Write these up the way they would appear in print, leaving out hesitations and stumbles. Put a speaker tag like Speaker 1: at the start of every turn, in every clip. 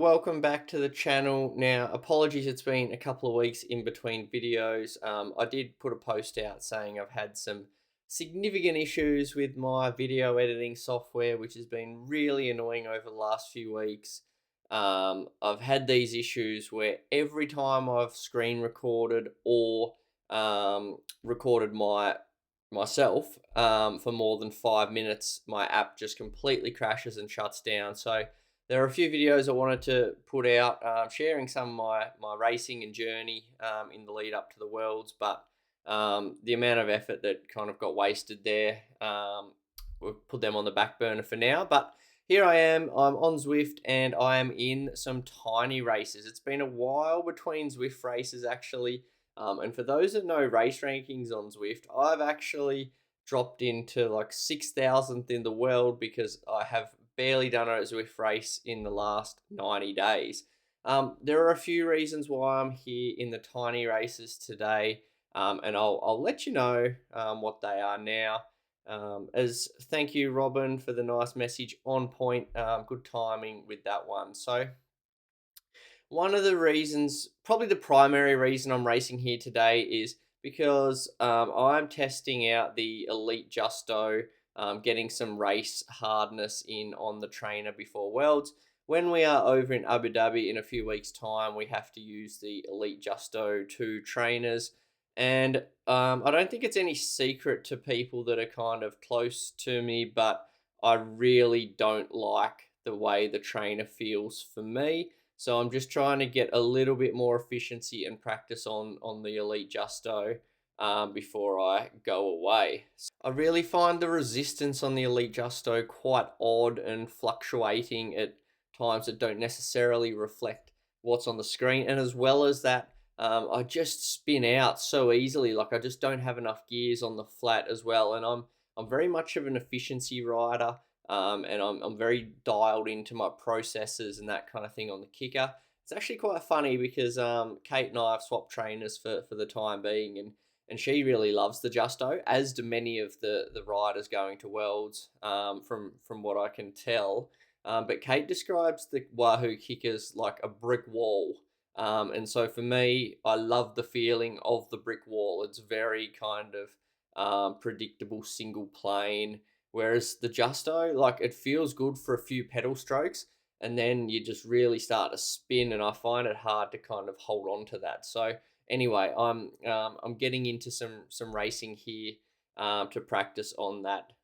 Speaker 1: welcome back to the channel. Now, apologies, it's been a couple of weeks in between videos. I did put a post out saying I've had some significant issues with my video editing software, which has been really annoying over the last few weeks. I've had these issues where every time I've screen recorded or recorded myself for more than 5 minutes, my app just completely crashes and shuts down. So there are a few videos I wanted to put out, sharing some of my racing and journey in the lead up to the Worlds, but the amount of effort that kind of got wasted there, we've put them on the back burner for now. But here I am, I'm on Zwift and I am in some tiny races. It's been a while between Zwift races actually, and for those that know race rankings on Zwift, I've actually dropped into like 6,000th in the world because I have barely done a Zwift race in the last 90 days. There are a few reasons why I'm here in the tiny races today, and I'll let you know what they are now. As thank you, Robin, for the nice message on point. Good timing with that one. So one of the reasons, probably the primary reason I'm racing here today is because I'm testing out the Elite Justo, getting some race hardness in on the trainer before Worlds. When we are over in Abu Dhabi in a few weeks' time, we have to use the Elite Justo 2 trainers. And I don't think it's any secret to people that are kind of close to me, but I really don't like the way the trainer feels for me. So I'm just trying to get a little bit more efficiency and practice on the Elite Justo before I go away. I really find the resistance on the Elite Justo quite odd and fluctuating at times that don't necessarily reflect what's on the screen. And as well as that, I just spin out so easily. Like I just don't have enough gears on the flat as well. And I'm very much of an efficiency rider. And I'm very dialed into my processes and that kind of thing on the Kickr. It's actually quite funny because Kate and I have swapped trainers for the time being, and she really loves the Justo, as do many of the riders going to Worlds, from what I can tell. But Kate describes the Wahoo Kickrs like a brick wall. And so for me, I love the feeling of the brick wall. It's very kind of predictable single plane. Whereas the Justo, like it feels good for a few pedal strokes, and then you just really start to spin, and I find it hard to kind of hold on to that. So anyway, I'm getting into some racing here to practice on that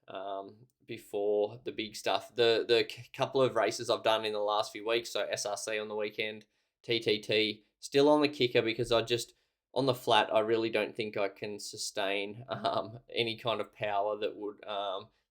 Speaker 1: before the big stuff. The couple of races I've done in the last few weeks, so SRC on the weekend, TTT, still on the Kickr because I just on the flat I really don't think I can sustain any kind of power that would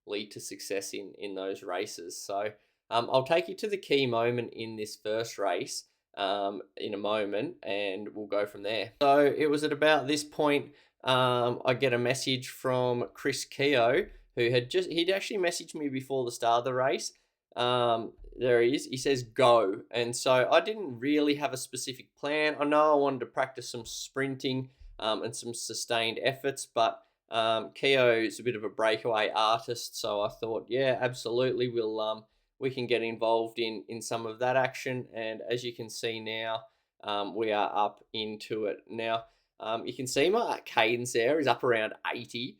Speaker 1: lead to success in those races. So I'll take you to the key moment in this first race in a moment, and we'll go from there. So it was at about this point I get a message from Chris Keogh, who he'd actually messaged me before the start of the race. There he is. He says go, and so I didn't really have a specific plan. I know I wanted to practice some sprinting and some sustained efforts, but Keogh is a bit of a breakaway artist, so I thought, yeah, absolutely, we can get involved in some of that action. And as you can see now, we are up into it now. You can see my cadence there is up around 80,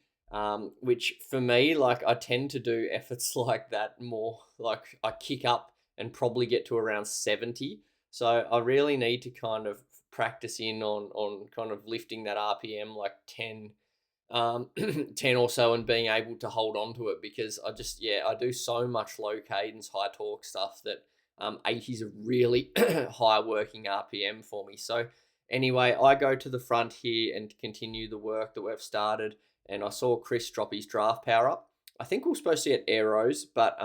Speaker 1: which for me, like I tend to do efforts like that more. Like I kick up and probably get to around 70. So I really need to kind of practice in on kind of lifting that RPM like 10 or so, and being able to hold on to it, because I do so much low cadence, high torque stuff that 80 is a really high working RPM for me. So anyway, I go to the front here and continue the work that we've started, and I saw Chris drop his draft power up. I think we're supposed to get arrows, but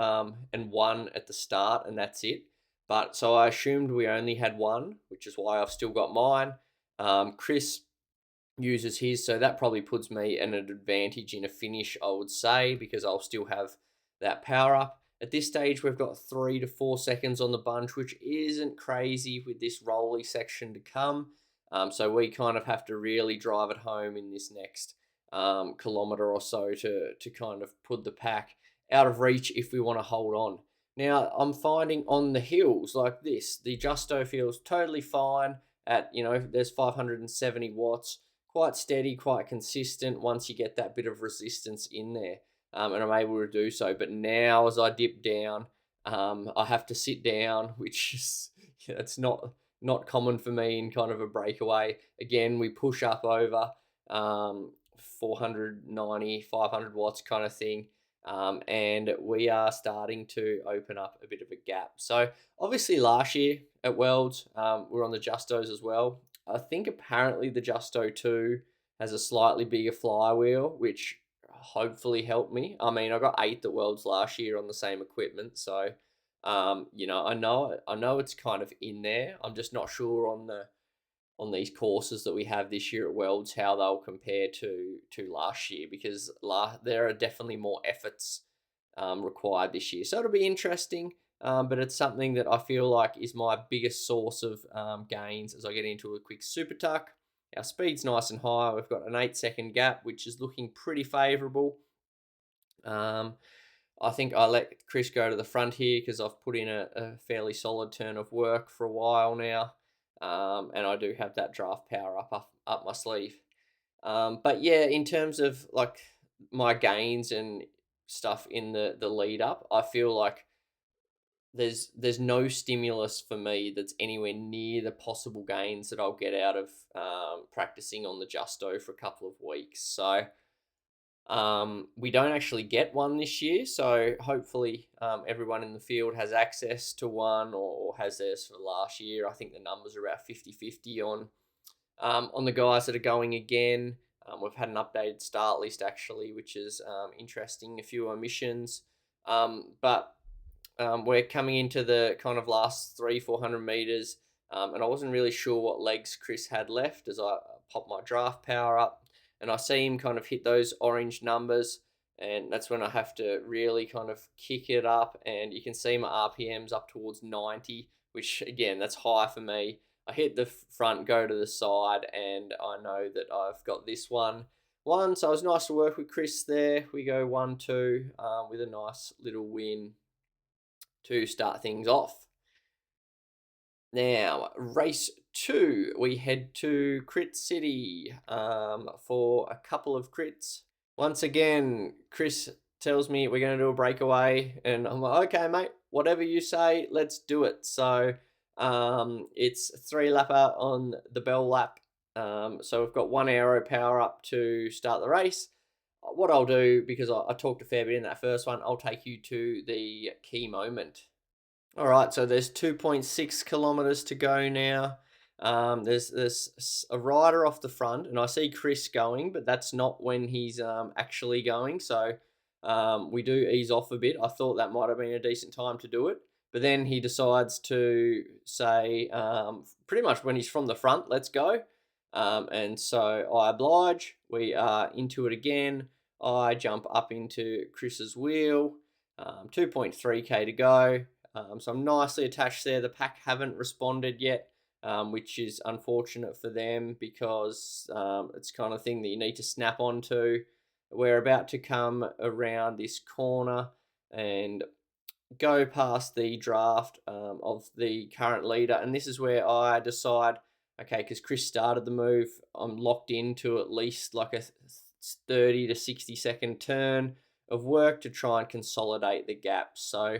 Speaker 1: and one at the start, and that's it. But so I assumed we only had one, which is why I've still got mine. Chris uses his, so that probably puts me at an advantage in a finish, I would say, because I'll still have that power up. At this stage, we've got 3 to 4 seconds on the bunch, which isn't crazy with this rolly section to come. So we kind of have to really drive it home in this next kilometre or so to kind of put the pack out of reach if we want to hold on. Now I'm finding on the hills like this, the Justo feels totally fine at, there's 570 watts, quite steady, quite consistent once you get that bit of resistance in there. And I'm able to do so. But now as I dip down, I have to sit down, which is, it's not common for me in kind of a breakaway. Again, we push up over 490, 500 watts kind of thing. And we are starting to open up a bit of a gap. So obviously last year at Worlds, we're on the Justos as well. I think apparently the Justo 2 has a slightly bigger flywheel, which hopefully helped me. I mean, I got 8th at Worlds last year on the same equipment, so I know it's kind of in there. I'm just not sure on these courses that we have this year at Worlds how they'll compare to last year, because there are definitely more efforts required this year. So it'll be interesting, but it's something that I feel like is my biggest source of gains as I get into a quick super tuck. Our speed's nice and high. We've got an 8-second gap, which is looking pretty favourable. I think I let Chris go to the front here because I've put in a fairly solid turn of work for a while now. And I do have that draft power up my sleeve. But yeah, in terms of like my gains and stuff in the lead up, I feel like there's no stimulus for me that's anywhere near the possible gains that I'll get out of practicing on the Justo for a couple of weeks. So we don't actually get one this year, so hopefully everyone in the field has access to one or has theirs for last year. I think the numbers are about 50-50 on the guys that are going again. We've had an updated start list actually, which is interesting, a few omissions. But we're coming into the kind of last 300-400 meters, and I wasn't really sure what legs Chris had left as I popped my draft power up. And I see him kind of hit those orange numbers, and that's when I have to really kind of kick it up. And you can see my RPMs up towards 90, which again, that's high for me. I hit the front, go to the side, and I know that I've got this one. So it was nice to work with Chris there. We go 1-2 with a nice little win to start things off. Now, race 2, we head to Crit City for a couple of crits. Once again, Chris tells me we're going to do a breakaway, and I'm like, okay, mate, whatever you say, let's do it. So it's 3-lapper on the bell lap. So we've got 1 aero power up to start the race. What I'll do, because I talked a fair bit in that first one, I'll take you to the key moment. All right, so there's 2.6 kilometers to go now. There's a rider off the front, and I see Chris going, but that's not when he's actually going. So we do ease off a bit. I thought that might have been a decent time to do it, but then he decides to say pretty much when he's from the front, let's go. And so I oblige. We are into it again. I jump up into Chris's wheel. 2.3k to go. So I'm nicely attached there. The pack haven't responded yet, which is unfortunate for them because it's kind of thing that you need to snap onto. We're about to come around this corner and go past the draft of the current leader. And this is where I decide, okay, because Chris started the move, I'm locked into at least like a 30 to 60 second turn of work to try and consolidate the gap. So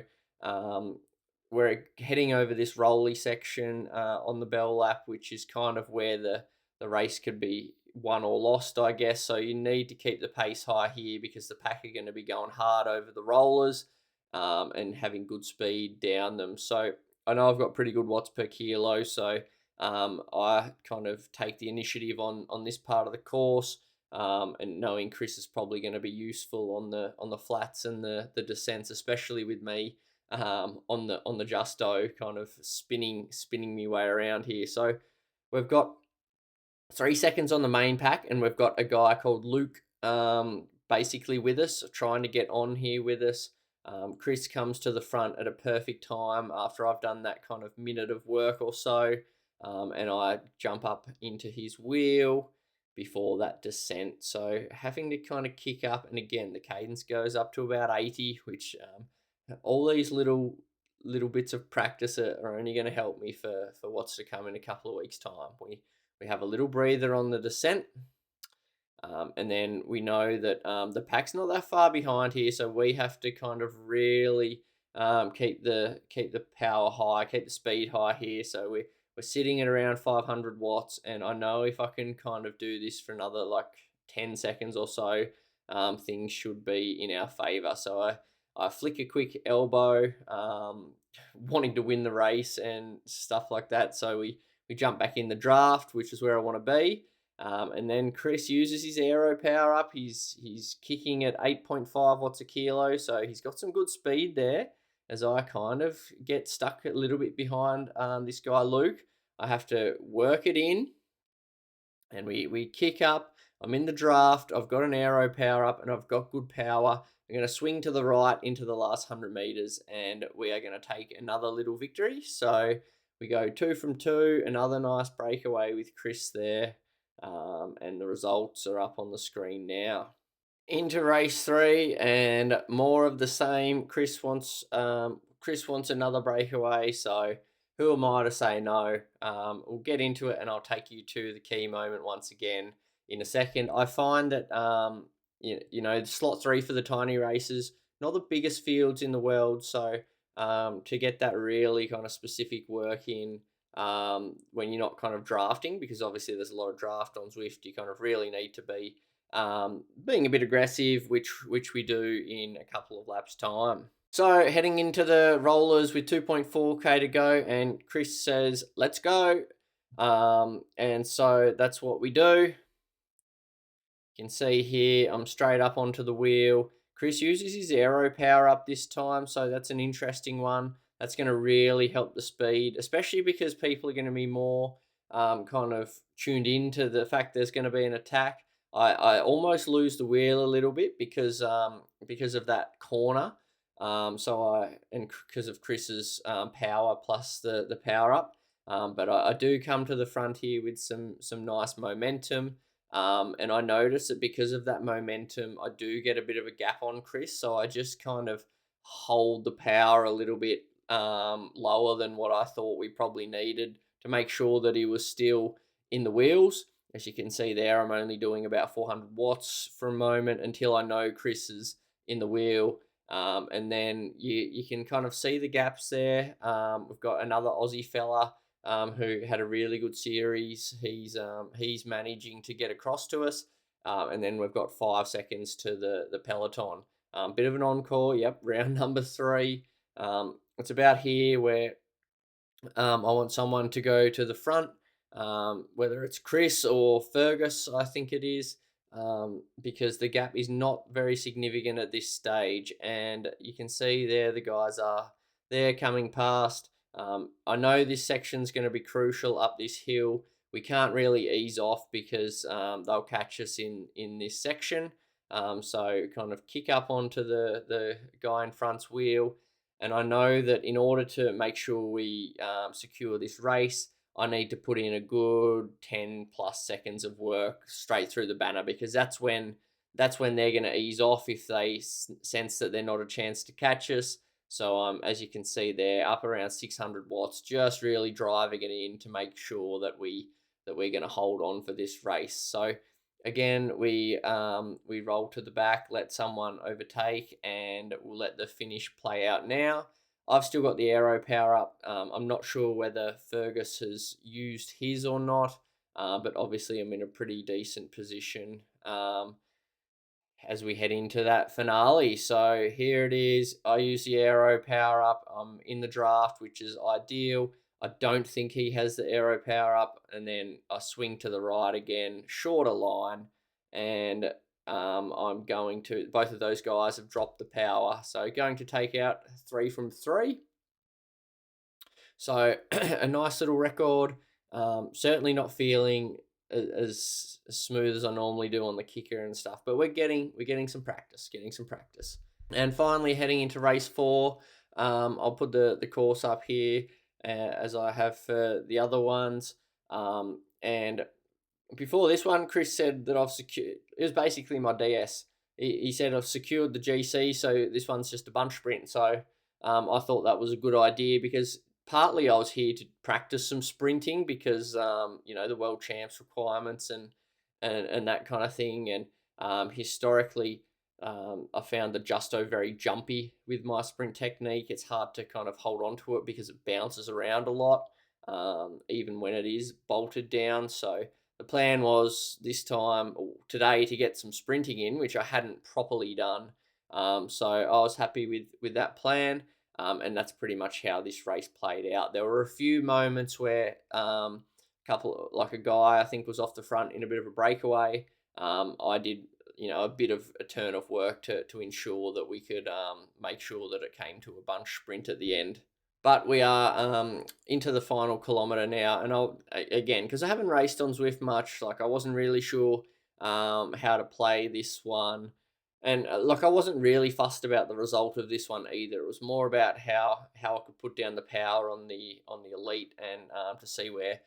Speaker 1: we're heading over this rolly section on the bell lap, which is kind of where the race could be won or lost, I guess. So you need to keep the pace high here because the pack are going to be going hard over the rollers and having good speed down them. So I know I've got pretty good watts per kilo, so I kind of take the initiative on this part of the course. And knowing Chris is probably going to be useful on the flats and the descents, especially with me on the Justo kind of spinning me way around here. So we've got 3 seconds on the main pack, and we've got a guy called Luke basically with us, trying to get on here with us. Chris comes to the front at a perfect time after I've done that kind of minute of work or so, and I jump up into his wheel before that descent. So having to kind of kick up, and again, the cadence goes up to about 80, which all these little little bits of practice are only going to help me for what's to come in a couple of weeks' time. We have a little breather on the descent. And then we know that the pack's not that far behind here, so we have to kind of really keep the power high, keep the speed high here. So we're sitting at around 500 watts, and I know if I can kind of do this for another like 10 seconds or so, things should be in our favor. So I flick a quick elbow, wanting to win the race and stuff like that. So we jump back in the draft, which is where I want to be. And then Chris uses his aero power up. He's kicking at 8.5 watts a kilo, so he's got some good speed there. As I kind of get stuck a little bit behind this guy Luke, I have to work it in, and we kick up. I'm in the draft. I've got an aero power up, and I've got good power. I'm going to swing to the right into the last 100 meters, and we are going to take another little victory. So we go 2 from 2. Another nice breakaway with Chris there. And the results are up on the screen now. Into race 3, and more of the same. Chris wants another breakaway, so who am I to say no? We'll get into it, and I'll take you to the key moment once again in a second. I find that you know, slot 3 for the tiny races, not the biggest fields in the world, so to get that really kind of specific work in when you're not kind of drafting, because obviously there's a lot of draft on Zwift, you kind of really need to be being a bit aggressive, which we do in a couple of laps time. So heading into the rollers with 2.4k to go, and Chris says, let's go. And so that's what we do. You can see here, I'm straight up onto the wheel. Chris uses his aero power up this time, so that's an interesting one. That's going to really help the speed, especially because people are going to be more kind of tuned into the fact there's going to be an attack. I almost lose the wheel a little bit because of that corner. And because of Chris's power plus the power up. But I do come to the front here with some nice momentum. And I notice that because of that momentum, I do get a bit of a gap on Chris. So I just kind of hold the power a little bit lower than what I thought we probably needed to make sure that he was still in the wheels. As you can see there, I'm only doing about 400 watts for a moment until I know Chris is in the wheel. And then you can kind of see the gaps there. We've got another Aussie fella who had a really good series. He's managing to get across to us. And then we've got 5 seconds to the peloton. Bit of an encore, yep, round number 3. It's about here where I want someone to go to the front, whether it's Chris or Fergus, I think it is, because the gap is not very significant at this stage. And you can see there the guys are there coming past. I know this section's going to be crucial up this hill. We can't really ease off because they'll catch us in this section. So kind of kick up onto the guy in front's wheel. And I know that in order to make sure we secure this race, I need to put in a good 10 plus seconds of work straight through the banner, because that's when they're going to ease off if they sense that they're not a chance to catch us. So as you can see there, up around 600 watts, just really driving it in to make sure that we're going to hold on for this race. So again, we roll to the back, let someone overtake, and we'll let the finish play out now. I've still got the aero power up. I'm not sure whether Fergus has used his or not, but obviously I'm in a pretty decent position as we head into that finale. So here it is. I use the aero power up. I'm in the draft, which is ideal. I don't think he has the aero power up, and then I swing to the right again, shorter line, and I'm going to, both of those guys have dropped the power, so going to take out 3 from 3. So a nice little record. Certainly not feeling as smooth as I normally do on the Kickr and stuff, but we're getting some practice, And finally, heading into race 4, I'll put the course up here as I have for the other ones. And before this one, Chris said that I've secured, it was basically my DS. He said I've secured the GC, so this one's just a bunch sprint. So I thought that was a good idea because partly I was here to practice some sprinting because the world champs requirements and that kind of thing. And historically, I found the Justo very jumpy with my sprint technique. It's hard to kind of hold on to it because it bounces around a lot, even when it is bolted down. So the plan was this time today to get some sprinting in, which I hadn't properly done. So I was happy with that plan. And that's pretty much how this race played out. There were a few moments where like a guy I think was off the front in a bit of a breakaway. I did a bit of a turn of work to ensure that we could make sure that it came to a bunch sprint at the end. But we are into the final kilometre now, and again, because I haven't raced on Zwift much, like I wasn't really sure how to play this one. And like I wasn't really fussed about the result of this one either. It was more about how I could put down the power on the elite and to see where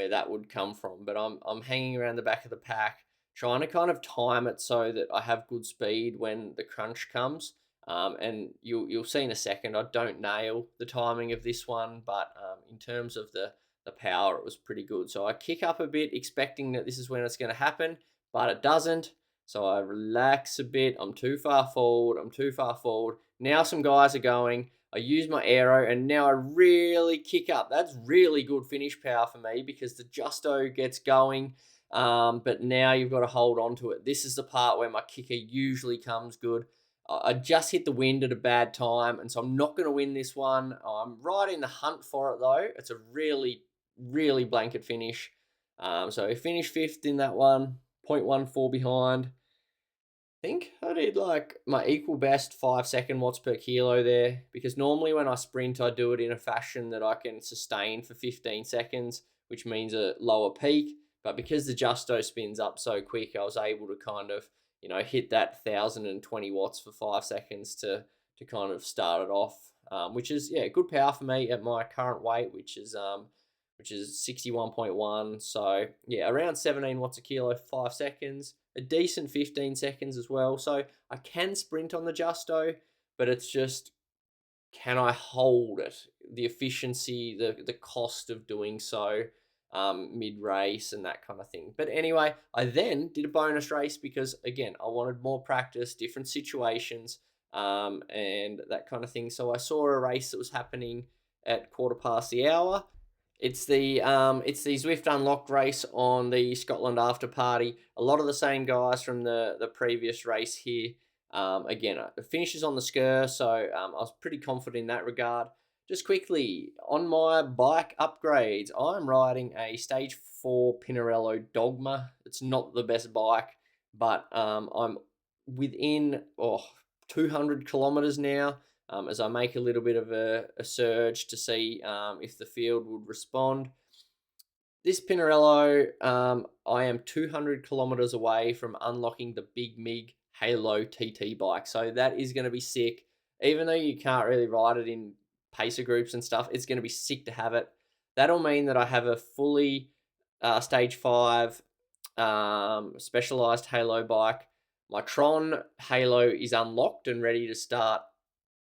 Speaker 1: that would come from. But I'm hanging around the back of the pack, trying to kind of time it so that I have good speed when the crunch comes. And you'll see in a second, I don't nail the timing of this one, but in terms of the power, it was pretty good. So I kick up a bit, expecting that this is when it's going to happen, but it doesn't. So I relax a bit. I'm too far forward. Now some guys are going. I use my aero, and now I really kick up. That's really good finish power for me because the Justo gets going. But now you've got to hold on to it. This is the part where my kicker usually comes good. I just hit the wind at a bad time, and so I'm not going to win this one. I'm right in the hunt for it, though. It's a really, really blanket finish. So I finished 5th in that one, 0.14 behind. I think I did like my equal best 5-second watts per kilo there, because normally when I sprint, I do it in a fashion that I can sustain for 15 seconds, which means a lower peak. But because the Justo spins up so quick, I was able to kind of hit that 1,020 watts for 5 seconds to kind of start it off, which is good power for me at my current weight, which is 61.1. So yeah, around 17 watts a kilo for 5 seconds, a decent 15 seconds as well. So I can sprint on the Justo, but it's just, can I hold it? The efficiency, the cost of doing so mid-race and that kind of thing. But anyway, I then did a bonus race because, again, I wanted more practice, different situations, and that kind of thing. So I saw a race that was happening at 1/4 It's the Zwift Unlocked race on the Scotland After Party. A lot of the same guys from the previous race here. Again, it finishes on the Sgurr, so I was pretty confident in that regard. Just quickly, on my bike upgrades, I'm riding a Stage 4 Pinarello Dogma. It's not the best bike, but I'm within 200 kilometers now, as I make a little bit of a surge to see if the field would respond. This Pinarello, I am 200 kilometers away from unlocking the Big Mig Halo TT bike. So that is going to be sick. Even though you can't really ride it in pacer groups and stuff, it's going to be sick to have it. That'll mean that I have a fully Stage 5 Specialized Halo bike. My Tron Halo is unlocked and ready to start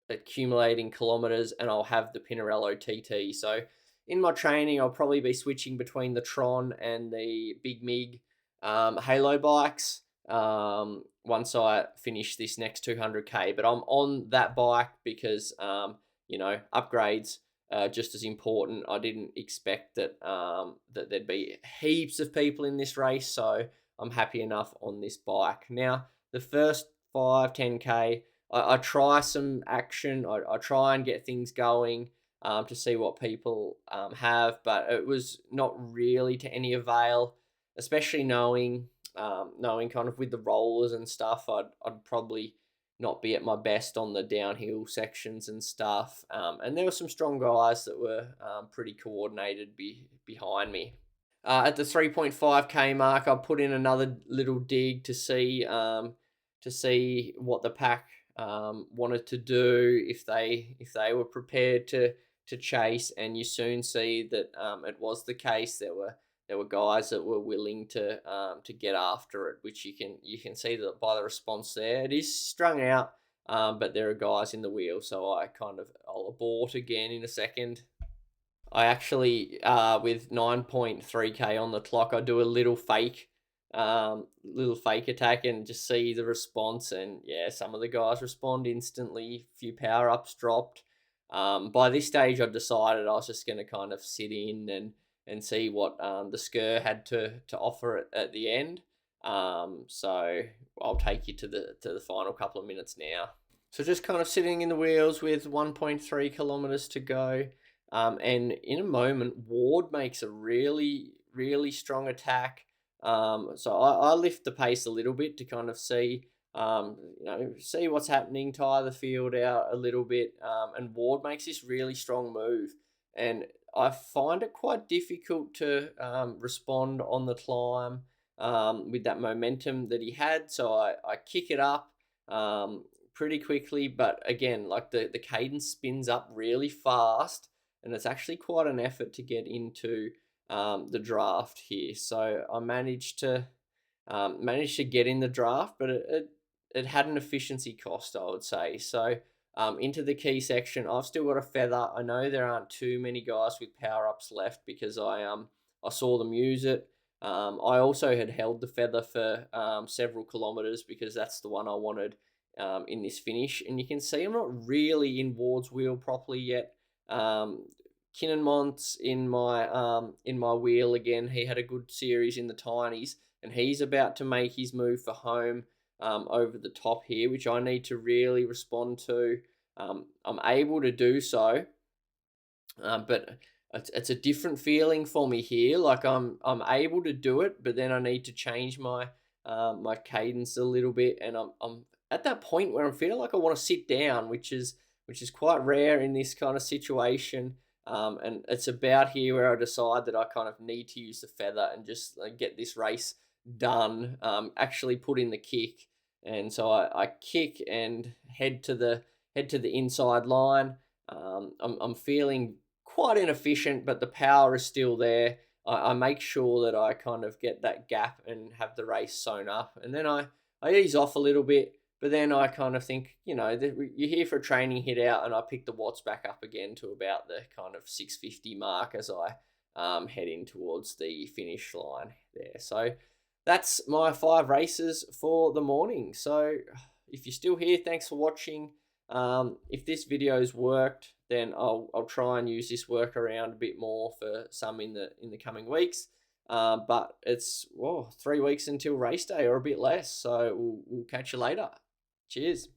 Speaker 1: accumulating kilometers, and I'll have the Pinarello TT. So in my training, I'll probably be switching between the Tron and the Big Mig Halo bikes once I finish this next 200k. But I'm on that bike because upgrades are just as important. I didn't expect that that there'd be heaps of people in this race, so I'm happy enough on this bike. Now, the first 5-10k, I try some action. I try and get things going to see what people have, but it was not really to any avail, especially knowing kind of with the rollers and stuff, I'd probably not be at my best on the downhill sections and stuff. And there were some strong guys that were pretty coordinated behind me. At the 3.5k mark, I put in another little dig to see what the pack wanted to do, if they were prepared to chase, and you soon see that it was the case. There were guys that were willing to get after it, which you can see that by the response there. It is strung out but there are guys in the wheel, so I'll abort again in a second. I actually, with 9.3k on the clock, I do a little fake attack and just see the response. And yeah, some of the guys respond instantly. A few power ups dropped. By this stage, I decided I was just going to kind of sit in and see what the Sgurr had to offer at the end. So I'll take you to the final couple of minutes now. So just kind of sitting in the wheels with 1.3 kilometers to go. And in a moment, Ward makes a really, really strong attack. So I lift the pace a little bit to kind of see, see what's happening, tire the field out a little bit. And Ward makes this really strong move. And I find it quite difficult to respond on the climb with that momentum that he had. So I kick it up pretty quickly. But again, like the cadence spins up really fast. And it's actually quite an effort to get into the draft here. So I managed to get in the draft, but it had an efficiency cost, I would say. So into the key section, I've still got a feather. I know there aren't too many guys with power ups left because I saw them use it. I also had held the feather for several kilometers because that's the one I wanted in this finish. And you can see I'm not really in Ward's wheel properly yet. Kinnenmont's in my wheel again. He had a good series in the tinies, and he's about to make his move for home over the top here, which I need to really respond to. I'm able to do so, but it's a different feeling for me here. Like I'm able to do it, but then I need to change my my cadence a little bit, and I'm at that point where I feel like I want to sit down, which is quite rare in this kind of situation. And it's about here where I decide that I kind of need to use the feather and just get this race done, actually put in the kick. And so I kick and head to the inside line. I'm feeling quite inefficient, but the power is still there. I make sure that I kind of get that gap and have the race sewn up. And then I ease off a little bit. But then I kind of think, you're here for a training hit out, and I pick the watts back up again to about the kind of 650 mark as I head in towards the finish line there. So that's my 5 races for the morning. So if you're still here, thanks for watching. If this video's worked, then I'll try and use this workaround a bit more for some in the coming weeks. But it's 3 weeks until race day, or a bit less. So we'll catch you later. Cheers.